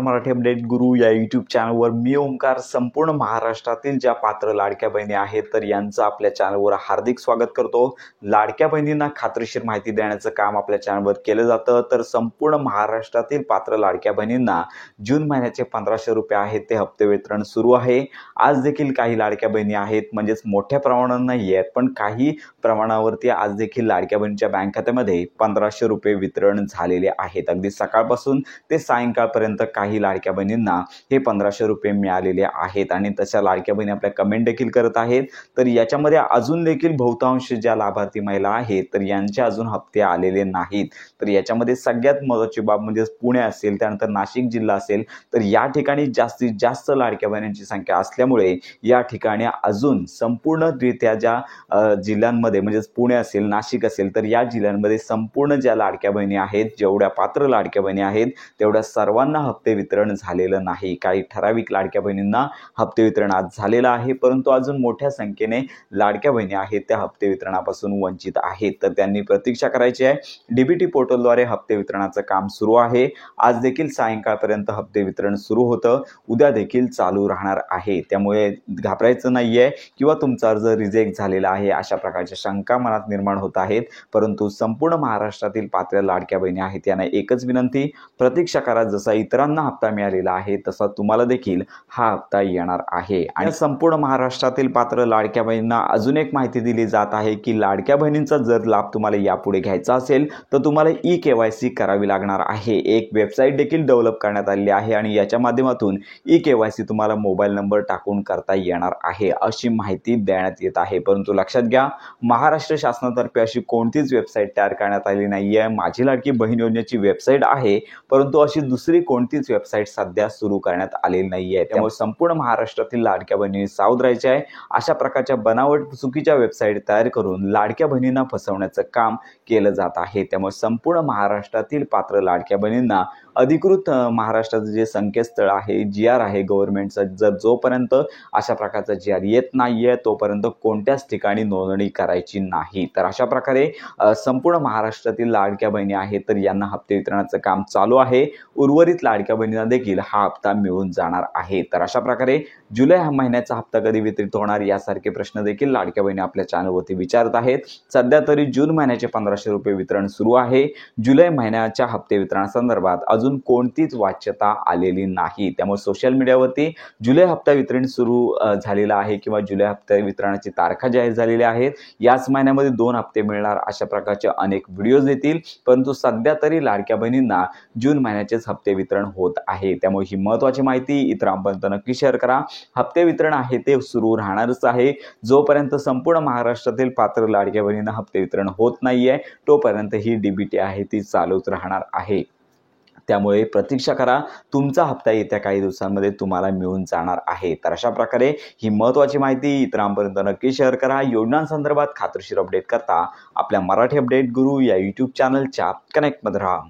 Marathi update गुरु या YouTube चॅनलवर मी ओंकार संपूर्ण महाराष्ट्रातील ज्या पात्र लाडक्या बहिणी आहेत तर यांचं आपल्या चॅनलवर हार्दिक स्वागत करतो। लाडक्या बहिणींना खात्रीशीर माहिती देण्याचं काम आपल्या चॅनलवर केलं जातं। तर संपूर्ण महाराष्ट्रातील पात्र लाडक्या बहिणींना जून महिन्याचे 1500 रुपये आहेत ते हप्ते वितरण सुरू आहे। आज देखील काही लाडक्या बहिणी आहेत म्हणजेच मोठ्या प्रमाणावर नाही आहेत पण काही प्रमाणावरती आज देखील लाडक्या बहिणीच्या बँक खात्यामध्ये 1500 रुपये वितरण झालेले आहेत। अगदी सकाळपासून ते सायंकाळपर्यंत काही लाडक्या बहिणींना हे 1500 रुपये मिळालेले आहेत आणि तशा लाडक्या बहिणी आपल्या कमेंट देखील करत आहेत। तर याच्यामध्ये अजून देखील बहुतांश ज्या लाभार्थी महिला आहेत तर यांचे अजून हप्ते आलेले नाहीत। तर याच्यामध्ये सगळ्यात महत्त्वाची बाब म्हणजे पुणे असेल, त्यानंतर नाशिक जिल्हा असेल, तर या ठिकाणी जास्तीत जास्त लाडक्या बहिणींची संख्या असल्यामुळे या ठिकाणी अजून संपूर्णरित्या ज्या जिल्ह्यांमध्ये म्हणजेच पुणे असेल, नाशिक असेल, तर या जिल्ह्यांमध्ये संपूर्ण ज्या लाडक्या बहिणी आहेत, जेवढ्या पात्र लाडक्या बहिणी आहेत तेवढ्या सर्वांना हप्ते वितरण झालेलं नाही। काही ठराविक लाडक्या बहिणींना हप्ते वितरण आज झालेलं आहे, परंतु अजून मोठ्या संख्येने लाडक्या बहिणी आहेत त्या हप्ते वितरणापासून वंचित आहेत। तर त्यांनी प्रतीक्षा करायची आहे। डीबीटी पोर्टलद्वारे हप्ते वितरणाचं काम सुरू आहे। आज देखील सायंकाळपर्यंत हप्ते वितरण सुरू होतं, उद्या देखील चालू राहणार आहे। त्यामुळे घाबरायचं नाहीये किंवा तुमचा अर्ज रिजेक्ट झालेला आहे अशा प्रकारच्या शंका मनात निर्माण होत आहेत। परंतु संपूर्ण महाराष्ट्रातील पात्र लाडक्या बहिणी आहेत यांना एकच विनंती, प्रतीक्षा करा। जसा इतरांना हप्ता मिळालेला आहे तसा तुम्हाला देखील हा हप्ता येणार आहे। आणि संपूर्ण महाराष्ट्रातील पात्र लाडक्या बहिणींना अजून एक माहिती दिली जात आहे की लाडक्या बहिणींचा जर लाभ तुम्हाला यापुढे घ्यायचा असेल तर तुम्हाला ई-केवायसी करावी लागणार आहे। एक वेबसाईट देखील डेव्हलप करण्यात आलेली आहे आणि याच्या माध्यमातून ई-केवायसी तुम्हाला मोबाईल नंबर टाकून करता येणार आहे अशी माहिती देण्यात येत आहे। परंतु लक्षात घ्या, महाराष्ट्र शासनातर्फे अशी कोणतीच वेबसाईट तयार करण्यात आली नाही आहे। माझी लाडकी बहीण योजनेची वेबसाईट आहे, परंतु अशी दुसरी कोणतीच वेबसाईट सध्या सुरू करण्यात आलेली नाही आहे। त्यामुळे संपूर्ण महाराष्ट्रातील लाडक्या बहिणी सावध राहायचे आहे। अशा प्रकारच्या बनावट चुकीच्या वेबसाईट तयार करून लाडक्या बहिणींना फसवण्याचं काम केलं जात आहे। त्यामुळे संपूर्ण महाराष्ट्रातील पात्र लाडक्या बहिणींना अधिकृत महाराष्ट्राचं जे संकेतस्थळ आहे, GR आहे गव्हर्नमेंटचं, जर जोपर्यंत अशा प्रकारचा GR येत नाहीये तोपर्यंत कोणत्याच ठिकाणी नोंदणी करायची नाही। तर अशा प्रकारे संपूर्ण महाराष्ट्रातील लाडक्या बहिणी आहेत तर यांना हप्ते वितरणाचं काम चालू आहे। उर्वरित लाडक्या बहिणींना देखील हा हप्ता मिळून जाणार आहे। तर अशा प्रकारे जुलै महिन्याचा हप्ता कधी वितरित होणार यासारखे प्रश्न देखील लाडक्या बहिणी आपल्या चॅनलवरती विचारत आहेत। सध्या तरी जून महिन्याचे 1500 रुपये वितरण सुरू आहे। जुलै महिन्याच्या हप्ते वितरणासंदर्भात अजून कोणतीच वाच्यता आलेली नाही। त्यामुळे सोशल मीडियावरती जुलै हप्ता वितरण सुरू झालेला आहे किंवा जुलै हप्ता वितरणाची तारखा जाहीर झालेल्या आहेत, याच महिन्यामध्ये 2 हप्ते मिळणार अशा प्रकारचे अनेक व्हिडिओज येतील। परंतु सध्या तरी लाडक्या बहिणींना जून महिन्याचेच हप्ते वितरण होत आहे। त्यामुळे ही महत्त्वाची माहिती इतरांपर्यंत नक्की शेअर करा। हप्ते वितरण आहे ते सुरू राहणारच आहे। जोपर्यंत संपूर्ण महाराष्ट्रातील पात्र लाडक्या बहिणींना हप्ते वितरण होत नाहीये तोपर्यंत ही डीबीटी आहे ती चालूच राहणार आहे। त्यामुळे प्रतीक्षा करा, तुमचा हप्ता येत्या काही दिवसांमध्ये तुम्हाला मिळून जाणार आहे। तर अशा प्रकारे ही महत्त्वाची माहिती इतरांपर्यंत नक्की शेअर करा। योजनांसंदर्भात खात्रीशीर अपडेट करता आपल्या मराठी अपडेट गुरु या यूट्यूब चॅनलच्या कनेक्टमध्ये राहा।